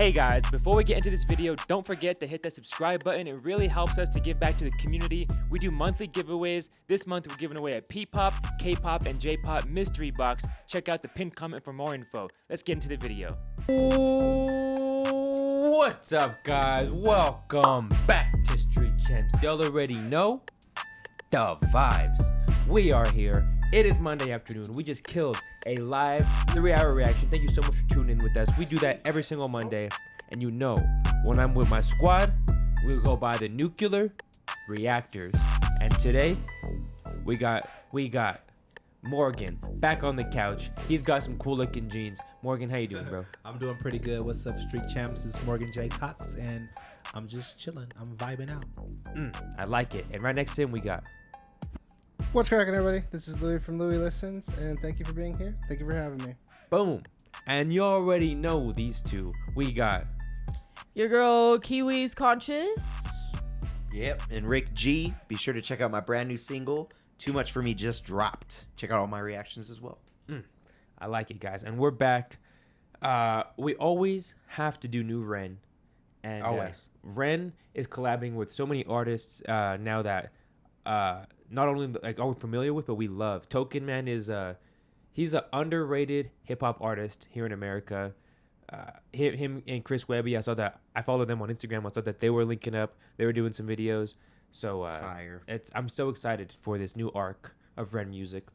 Hey guys, before we get into this video, don't forget to hit that subscribe button. It really helps us to give back to the community. We do monthly giveaways. This month we're giving away a P-pop, K-pop, and J-pop mystery box. Check out the pinned comment for more info. Let's get into the video. What's up, guys? Welcome back to Street Champs. Y'all already know the vibes. We are here. It is Monday afternoon. We just killed a live 3-hour reaction. Thank you so much for tuning in with us. We do that every single Monday. And you know, when I'm with my squad, we'll go by the nuclear reactors. And today, we got Morgan back on the couch. He's got some cool looking jeans. Morgan, how you doing, bro? I'm doing pretty good. What's up, Street Champs? It's Morgan J. Cox, and I'm just chilling. I'm vibing out. I like it. And right next to him, we got... What's cracking, everybody? This is Louie from Louie Listens, and thank you for being here. Thank you for having me. Boom. And you already know these two. We got... Your girl Kiwi's Conscious. Yep, and Rick G. Be sure to check out my brand new single, Too Much For Me, just dropped. Check out all my reactions as well. I like it, guys. And we're back. We always have to do new Ren. And Always. Ren is collabing with so many artists now that not only like are we familiar with, but we love. Token Man is he's an underrated hip hop artist here in America. Him and Chris Webby, I followed them on Instagram. I saw that they were linking up. They were doing some videos. So Fire. I'm so excited for this new arc of Ren music,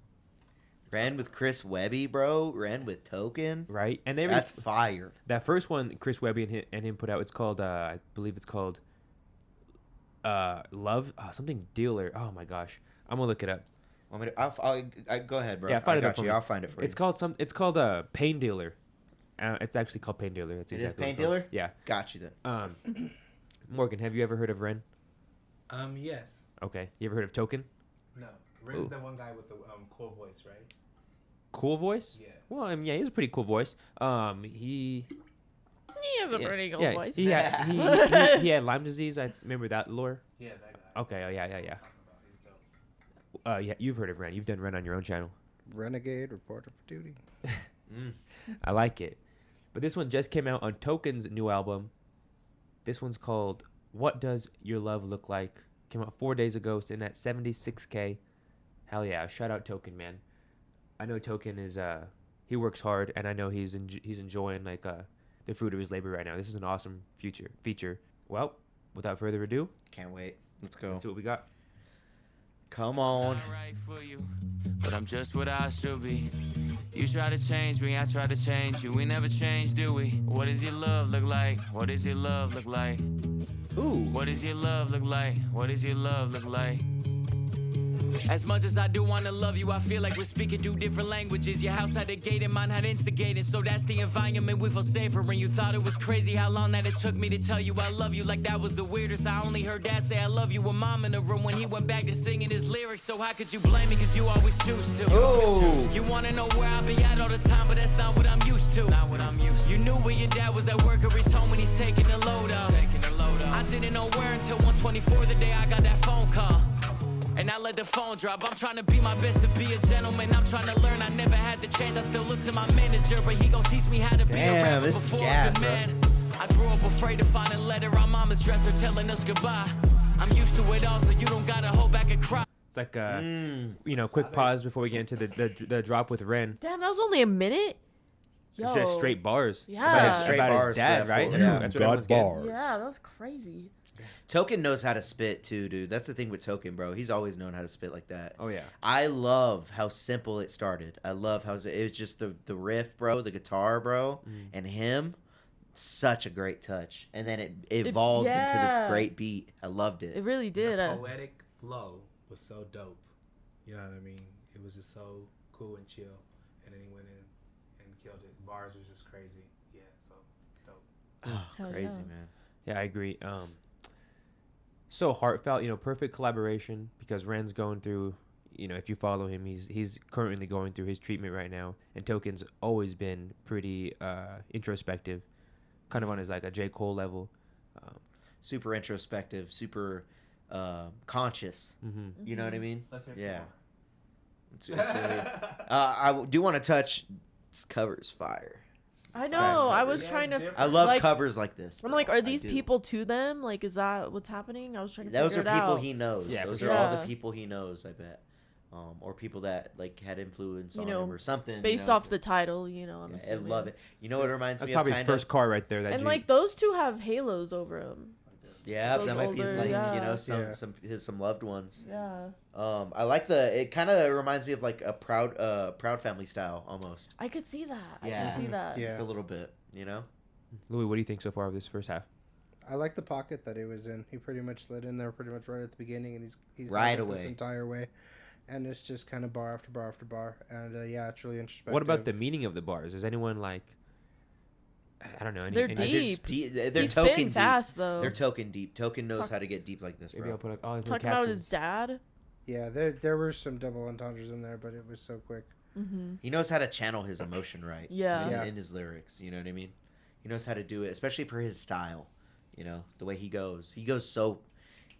Ren with Chris Webby, bro. Ren with Token. right? And That's fire. that first one Chris Webby and him put out. It's called I believe it's called Love something Dealer. Oh my gosh, I'm gonna look it up. Want me to, I'll go ahead, bro. Yeah, find I it up got for you. me. I'll find it for It's you. called It's called Pain Dealer. It's actually called Pain Dealer. That's It is exactly Pain what it's called. Dealer? Yeah. Got you then. Morgan, have you ever heard of Ren? Yes. Okay. You ever heard of Token? No. Ren's Ooh. the one guy with the cool voice, right? Cool voice? Yeah. Well, I mean, yeah, he has a pretty cool voice. He He has a pretty cool yeah, voice. he had he had Lyme disease. I remember that lore. Yeah, that guy. Okay. Oh yeah. He's dope. Yeah, you've heard of Ren. You've done Ren on your own channel. Renegade, reporter for duty. I like it. But this one just came out on Token's new album. This one's called What Does Your Love Look Like? Came out 4 days ago, sitting at 76K. Hell yeah, shout out Token, man. I know Token is he works hard, and I know he's enjoying like the fruit of his labor right now. This is an awesome feature. Well, without further ado, Can't wait. Let's go. let's see what we got. Come on. Right for you, but I'm just what I should be. You try to change me, I try to change you. We never change, do we? What does your love look like? What does your love look like? Ooh, What does your love look like? What does your love look like? As much as I do wanna love you, I feel like we're speaking two different languages. Your house had a gate and mine had instigated, so that's the environment we feel safer in. You thought it was crazy how long that it took me to tell you I love you, like that was the weirdest. I only heard dad say I love you with mom in the room when he went back to singing his lyrics. So how could you blame me, cause you always choose to. Oh. You wanna know where I be at all the time, but that's not what I'm used to. Not what I'm used to. You knew where your dad was at work or he's home when he's taking the load up. I didn't know where until 1:24 the day I got that phone call. And I let the phone drop. I'm trying to be my best to be a gentleman. I'm trying to learn. I never had the chance. I still look to my manager, but he gon' teach me how to be a Damn, rapper this is before gas, a good bro. man. I grew up afraid to find a letter on mama's dresser telling us goodbye. I'm used to it all, so you don't gotta hold back a cry. it's like quick pause before we get into the drop with Ren. Damn, that was only a minute. Yo. It's just straight bars. Yeah. Straight about bars his dad, for that right? fool, yeah. That's what everyone's getting. Yeah, that was crazy. Token knows how to spit too, dude. That's the thing with Token, bro. He's always known how to spit like that. Oh yeah. I love how simple it started. I love how it was just the riff, bro, the guitar, bro, and him. Such a great touch. And then it evolved into this yeah. great beat. I loved it. It really did. The poetic flow was so dope. You know what I mean? It was just so cool and chill. And then he went in and killed it. Bars was just crazy. Yeah, so it's dope. Oh, Hell crazy, yeah. man. Yeah, I agree. So heartfelt, perfect collaboration because Ren's going through, if you follow him, he's currently going through his treatment right now, and Token's always been pretty introspective, kind of on his like a J. Cole level. Super introspective, super conscious. You know what I mean? Let's hear Yeah. some It's really, I do want to touch. This cover is fire. I know. I was Yeah, trying it's to. different. I love Like, covers like this. I'm bro. like, are I these do. people to them? Like, is that what's happening? I was trying to Those are figure it people out. he knows. Yeah, Those for are all sure. the people he knows. I bet. Or people that like had influence You on know, him or something. Based you know? off the title, you know, I'm Yeah, I assuming. love it. You know what it reminds That's me probably of? his Kind first car right there. That And Jeep. like those two have halos over them. Yeah, those that might be his, older, like yeah. you know some Yeah. some loved ones. Yeah. I like the. It kind of reminds me of like a proud family style almost. I could see that. I Yeah. could see that. Yeah. Just a little bit, you know. Louis, what do you think so far of this first half? I like the pocket that he was in. He pretty much slid in there pretty much right at the beginning, and he's Right held it this away. entire way, and it's just kind of bar after bar after bar, and yeah, it's really introspective. What about the meaning of the bars? Is anyone like? I don't know. Any, They're any- deep. They're He's token spitting deep. fast though. They're token deep. Token knows Talk- how to get deep like this, Maybe I'll bro. put like all his Talking about his dad. Yeah, there were some double entendres in there, but it was so quick. Mm-hmm. He knows how to channel his emotion right. Yeah. In, Yeah. in his lyrics, you know what I mean. He knows how to do it, especially for his style. You know the way he goes. He goes so,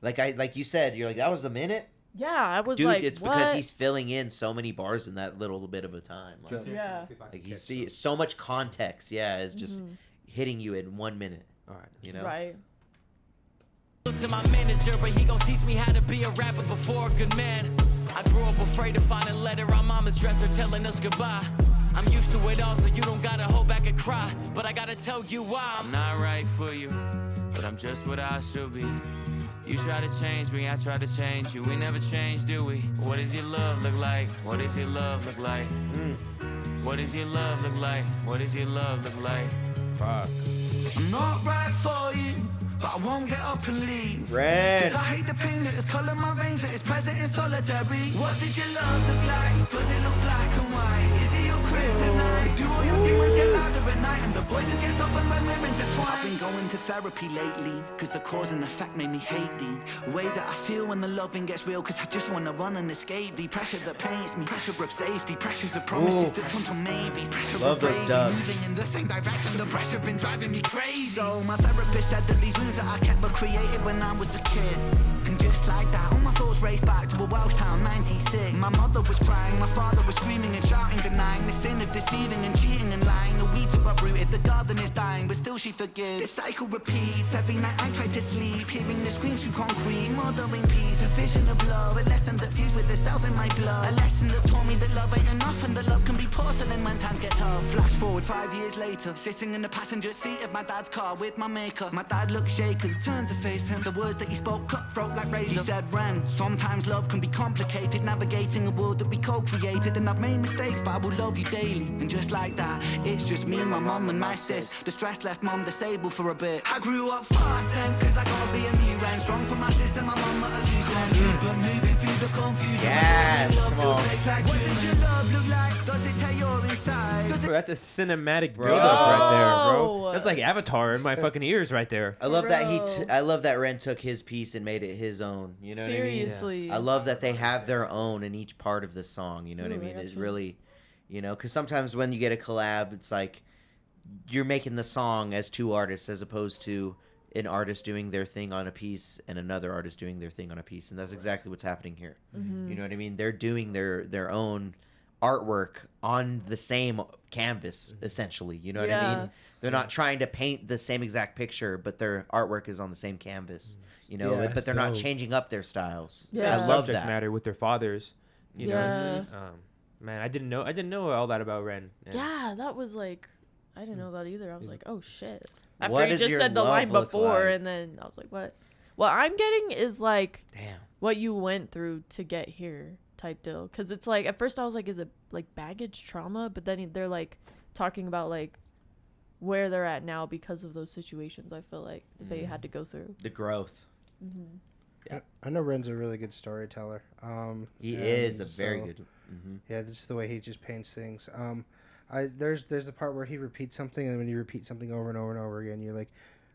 like you said, you're like that was a minute, Yeah, I was dude. like, It's what? because he's filling in so many bars in that little bit of a time. Like, Just- Yeah. like you see so much context. Yeah, it's just hitting you in 1 minute. All right. You know. Right. Look to my manager, but he gon' teach me how to be a rapper before a good man. I grew up afraid to find a letter on mama's dresser telling us goodbye. I'm used to it all, so you don't gotta hold back and cry. But I gotta tell you why I'm not right for you, but I'm just what I should be. You try to change me, I try to change you. We never change, do we? What does your love look like? What does your love look like? What does your love look like? What does your love look like? Fuck. I'm not right for you, but I won't get up and leave. Red. Cause I hate the pain that is colour my veins, that is present in solitary. What did your love look like? Does it look black and white? Is it your kryptonite? Do all your demons get louder at night and the voices get softened when we're intertwined? I've been going to therapy lately, cause the cause and effect made me hate thee. The way that I feel when the loving gets real, cause I just wanna run and escape thee. Pressure that paints me, pressure of safety, pressures of promises that turn to maybes. Pressure Love of those bravely, dubs. moving in the same direction. The pressure been driving me crazy. So my therapist said that these wounds that I kept were created when I was a kid. And just like that, all my thoughts raced back to a Welsh town, 96. My mother was crying, my father was screaming and shouting, denying the sin of deceiving and cheating and lying. The weeds are uprooted, the garden is dying, but still she forgives. This cycle repeats, every night I try to sleep, hearing the screams through concrete, mothering peace, a vision of love, a lesson that fused with the cells in my blood. A lesson that taught me that love ain't enough and that love can be porcelain when times get tough. Flash forward 5 years later, sitting in the passenger seat of my dad's car with my maker. My dad looked shaken, turned to face him, the words that he spoke cutthroat like razor. He said, Ren, sometimes love can be complicated, navigating a world that we co-created. And I've made mistakes, but I will love you daily. And just like that, it's just me, my mum and my sis. The stress left mum disabled for a bit. I grew up fast then, cause I gotta be a new Ren. Strong for my sister, my mum at a loose end. Confused, but moving through the confusion. Yes, Love come feels on. fake like what does your love look like? Does it tell you're inside? Does it Bro, that's a cinematic build-up right there, bro. Bro. That's like Avatar in my fucking ears right there. I love that Bro. I love that Ren took his piece and made it his own. You know what I mean? Seriously. I love that they have their own in each part of the song. You know what I Ooh, I mean? got It's you. really, you know, because sometimes when you get a collab, it's like you're making the song as two artists as opposed to an artist doing their thing on a piece and another artist doing their thing on a piece, and that's exactly what's happening here. Mm-hmm. You know what I mean? They're doing their own artwork on the same canvas, essentially. You know what I Yeah. mean? They're not trying to paint the same exact picture, but their artwork is on the same canvas. You know, Yeah, but they're not dope. changing up their styles. Yeah. I love Subject that. matter with their fathers. You Yeah. know, man, I didn't know all that about Ren. And Yeah, that was like, I didn't know that either. I was like, oh shit. After What he does just your said the love line look before, like? and then I was like, what? What I'm getting is like Damn. what you went through to get here type deal. Because it's like, at first I was like, is it like baggage trauma? But then they're like talking about like where they're at now because of those situations I feel like that they had to go through. The growth. I know Ren's a really good storyteller. He and is a very so- good. Hmm. Yeah, this is the way he just paints things. There's the part where he repeats something, and when you repeat something over and over and over again, you're like,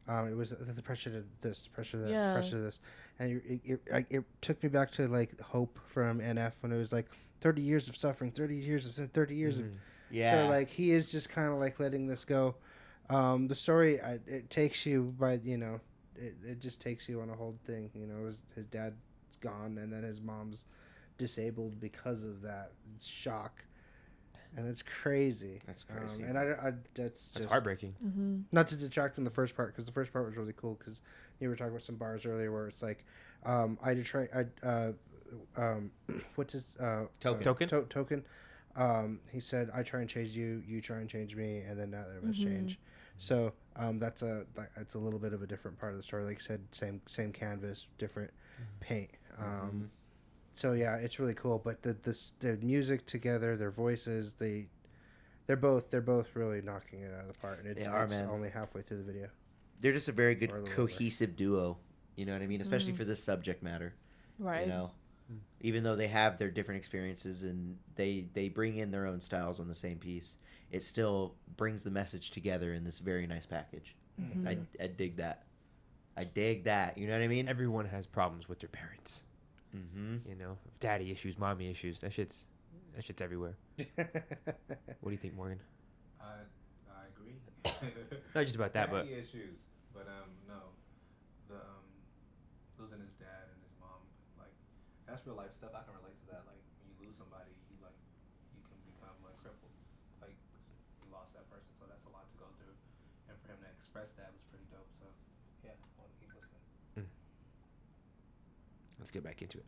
it was the pressure to this, pressure to that, Yeah. pressure to this, and it took me back to like Hope from NF when it was like 30 years of suffering, 30 years of Yeah. So like he is just kind of like letting this go. The story it takes you by it just takes you on a whole thing. You know, his dad's gone, and then his mom's disabled because of that shock. and it's crazy. That's crazy. And that's That's just heartbreaking. not to detract from the first part, because the first part was really cool, because you were talking about some bars earlier where it's like, what's his Token? Token. He said, "I try and change you, you try and change me, and then now there must change." So that's a little bit of a different part of the story. Like I said, same canvas, different paint. So yeah, it's really cool. But the music together, their voices, they're both really knocking it out of the park. And it's only halfway through the video. They're just a very good Or a little cohesive duo. You know what I mean? Especially for this subject matter. Right. You know, even though they have their different experiences and they bring in their own styles on the same piece, it still brings the message together in this very nice package. I dig that. I dig that. You know what I mean? Everyone has problems with their parents. You know, daddy issues, mommy issues. That shit's everywhere. What do you think, Morgan? I agree. Not just about that, but Daddy issues, but no, the losing his dad and his mom, like that's real life stuff. I can relate to that. Like when you lose somebody, you can become like crippled, like you lost that person. So that's a lot to go through, and for him to express that was pretty dope. So yeah, I want to keep listening. let's get back into it.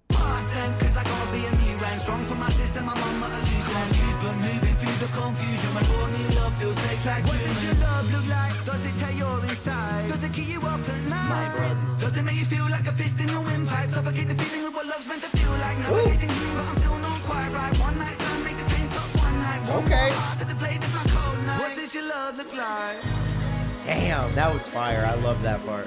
Past then, cause I gotta be a new and strong for my sister, my mum at a loose. Confused, but moving through the confusion. When raw new love feels fake like what does your love look like? Does it tear your inside? Does it keep you up at night? My brother. Does it make you feel like a fist in a windpipe? Suffocate the feeling of what love's meant to feel like. Navigating you, but I'm still not quite right. One night stand, make the pain stop one night. One more heart to the blade of my cold night. What does your love look like? Damn, that was fire. I love that part.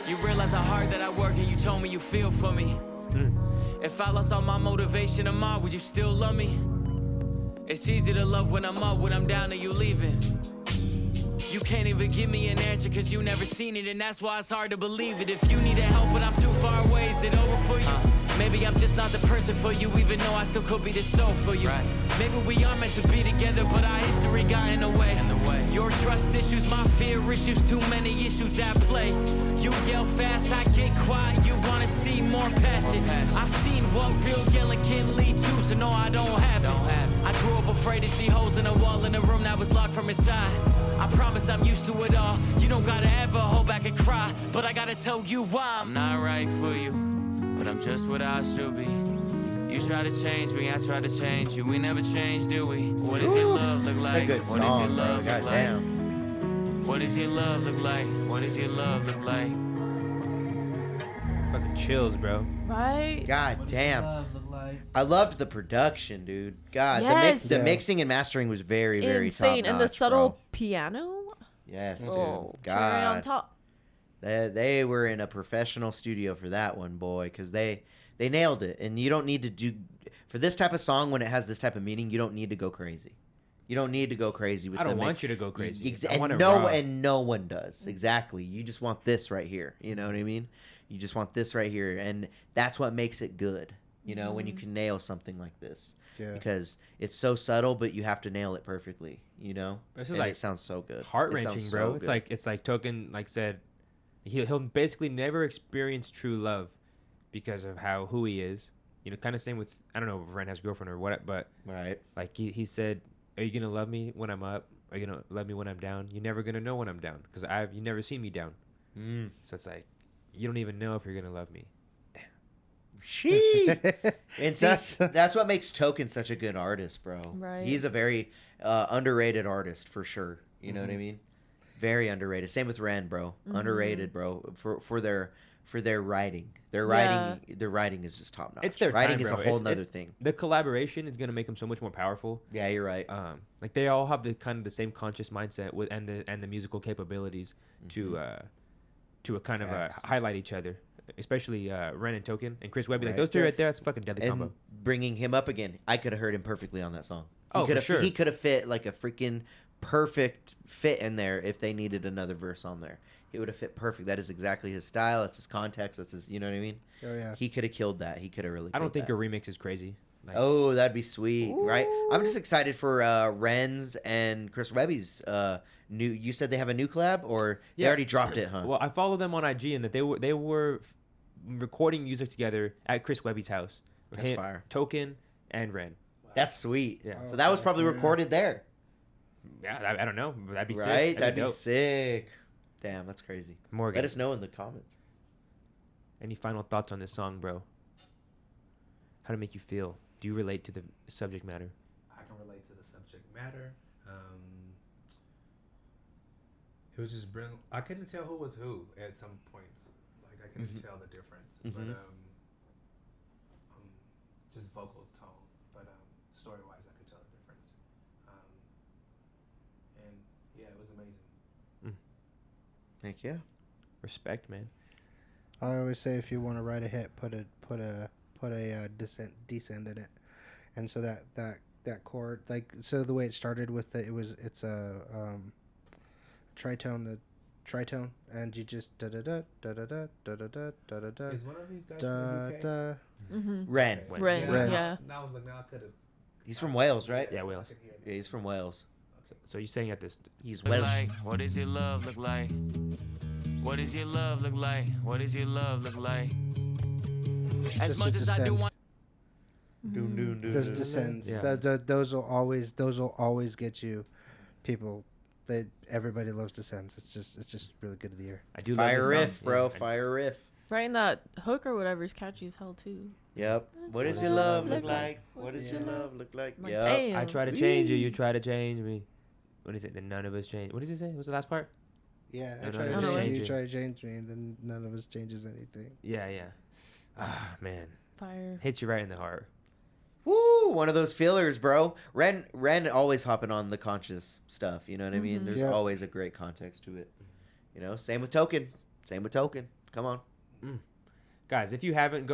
You realize how hard that I work and you told me you feel for me. If I lost all my motivation tomorrow, would you still love me? It's easy to love when I'm up, when I'm down and you leaving. You can't even give me an answer cause you never seen it, and that's why it's hard to believe it. If you need help but I'm too far away, is it over for you? Maybe I'm just not the person for you, even though I still could be the soul for you. Maybe we are meant to be together, but our history got in the way. Your trust issues, my fear issues, too many issues at play. You yell fast, I get quiet, you wanna see more passion. I've seen what real yelling can lead to, so no, I don't have it. I grew up afraid to see holes in a wall in a room that was locked from inside. I promise I'm used to it all. You don't gotta ever hold back and cry, but I gotta tell you why. I'm not right for you, but I'm just what I should be. You try to change me, I try to change you. We never change, do we? What does your love look like? It's a good What does your song, bro. love look like? Goddamn. What does your love look like? What does your love look like? Fucking chills, bro. Right? God damn. I loved the production, dude. God, Yes. the mixing and mastering was very, very Insane. top And the notch, subtle bro. piano. Yes, dude. Oh, cherry on God. top. They were in a professional studio for that one, boy, because they nailed it. And you don't need to do for this type of song when it has this type of meaning. You don't need to go crazy. You don't need to go crazy with. I don't the want you to go crazy. I and want it no, raw. and no one does exactly. You just want this right here. You know what I mean? You just want this right here, and that's what makes it good. You know, when you can nail something like this, because it's so subtle, but you have to nail it perfectly. You know, This is and like it sounds so good, heart It sounds wrenching, so bro. good. It's like Token said, he'll basically never experience true love because of who he is. You know, kind of same with, I don't know if Ren has a girlfriend or what, but right. like he said, are you gonna love me when I'm up? Are you gonna love me when I'm down? You're never gonna know when I'm down because you never seen me down. So it's like you don't even know if you're gonna love me. She and see, that's what makes Token such a good artist, bro. Right. He's a very underrated artist for sure. You know what I mean? Very underrated. Same with Ren, bro. Underrated, bro. For their writing. Their writing is just top notch. It's their writing time, is bro. a whole It's nother thing. The collaboration is gonna make them so much more powerful. Yeah, you're right. Like they all have the kind of the same conscious mindset with and the musical capabilities to a kind of highlight each other. Especially Ren and Token and Chris Webby. Like those two right there, that's a fucking deadly combo. Bringing him up again, I could have heard him perfectly on that song. For sure. He could have fit like a freaking perfect fit in there if they needed another verse on there. It would have fit perfect. That is exactly his style. That's his context. That's his, you know what I mean? Oh, yeah. He could have killed that. He could have really I don't think that. a remix is crazy. Like, Oh, that'd be sweet, right? I'm just excited for Ren's and Chris Webby's new. You said they have a new collab, or they Yeah. already dropped it, huh? Well, I follow them on IG, and that they were recording music together at Chris Webby's house. That's fire. Token and Ren. That's sweet. Yeah. So that was probably recorded there. Yeah, I don't know. But that'd be sick. Right? That'd be dope. sick. Damn, that's crazy. Morgan, Let us know in the comments. any final thoughts on this song, bro? How to make you feel? Do you relate to the subject matter? I can relate to the subject matter. It was just brilliant. I couldn't tell who was who at some points. Like I couldn't tell the difference. But just vocal tone. But story wise, I could tell the difference. And yeah, it was amazing. Heck yeah. Respect, man. I always say if you want to write a hit, put a descent in it, and so that chord, like, so the way it started with it's a tritone, and you just da da da da da da da da da da da da. Is one of these guys from the UK? Ren. Ren, yeah. Now I was like, now I could have. He's from Wales, right? Yeah, Wales. Yeah, he's from Wales. So you're saying at this? He's Look Welsh. like, what does your love look like? What does your love look like? What does your love look like? As Just much a as I do descent. want. Those descents, Yeah. those will always get you people. That everybody loves descents. It's just really good of the year. I do Fire love this riff, song. bro. Yeah, Fire riff. Right, and that hook or whatever is catchy as hell too. Yep. What does your love look like? What does your love look like? I'm like, Yep. damn. I try to change you, you try to change me. What is it? Then none of us change. What does it say? What's the last part? Yeah, I No, try no, to no, change you, change you it. try to change me, and then none of us changes anything. Yeah. Ah, man. Fire. Hits you right in the heart. Woo! One of those feelers, bro. Ren always hopping on the conscious stuff. You know what I mean? There's Yeah. always a great context to it. You know, same with Token. Come on. Guys, if you haven't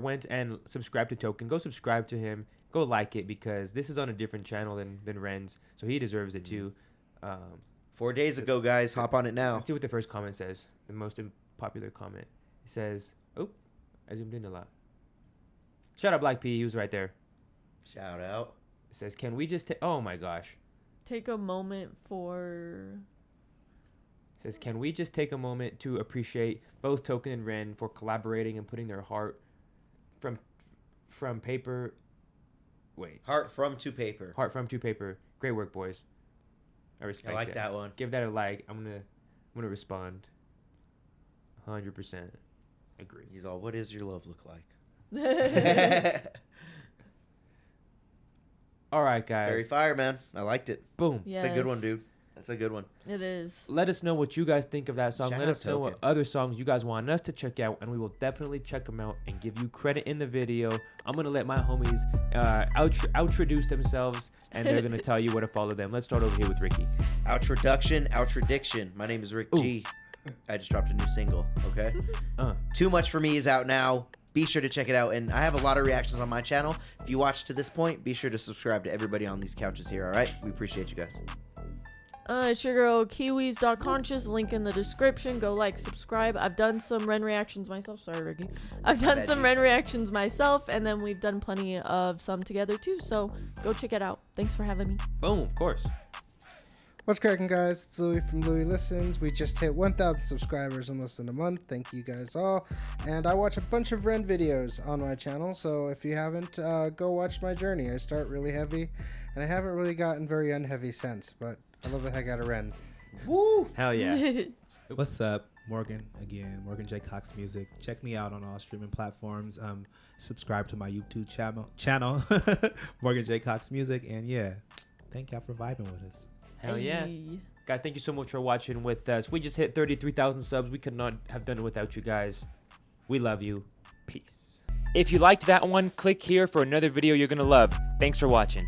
went and subscribed to Token, go subscribe to him. Go like it, because this is on a different channel than Ren's, so he deserves it too. 4 days ago, guys. Hop on it now. Let's see what the first comment says. The most popular comment. It says, "Oh, I zoomed in a lot." Shout out Black P. He was right there. Shout out. It says, "Can we just oh my gosh." Take a moment for. It says, "Can we just take a moment to appreciate both Token and Ren for collaborating and putting their heart from paper. Wait. Heart from to paper. Heart from to paper. Great work, boys. I respect I like it. that one. Give that a like. I'm gonna respond. 100% agree. He's all, what does your love look like? All right, guys. Very fire, man. I liked it. Boom. Yes. It's a good one, dude. That's a good one. It is. Let us know what you guys think of that song. Shout Let out us know what Token. other songs you guys want us to check out, and we will definitely check them out and give you credit in the video. I'm going to let my homies outroduce themselves, and they're going to tell you where to follow them. Let's start over here with Ricky. Outradiction. My name is Rick G. I just dropped a new single, okay? Too Much For Me is out now. Be sure to check it out. And I have a lot of reactions on my channel. If you watched to this point, be sure to subscribe to everybody on these couches here, all right? We appreciate you guys. It's your girl Kiwis.conscious, link in the description. Go like, subscribe. I've done some Ren reactions myself. Sorry, Ricky. I've done bet some you- Ren reactions myself, and then we've done plenty of some together too. So go check it out. Thanks for having me. Boom, of course. What's cracking, guys? It's Louie from Louie Listens. We just hit 1,000 subscribers in less than a month. Thank you guys all. And I watch a bunch of Ren videos on my channel, so if you haven't, go watch my journey. I start really heavy, and I haven't really gotten very unheavy since, but I love the heck out of Ren. Woo! Hell yeah. What's up? Morgan again. Morgan J. Cox Music. Check me out on all streaming platforms. Subscribe to my YouTube channel, Morgan J. Cox Music. And yeah, thank y'all for vibing with us. Hell yeah. Hey. Guys, thank you so much for watching with us. We just hit 33,000 subs. We could not have done it without you guys. We love you. Peace. If you liked that one, click here for another video you're going to love. Thanks for watching.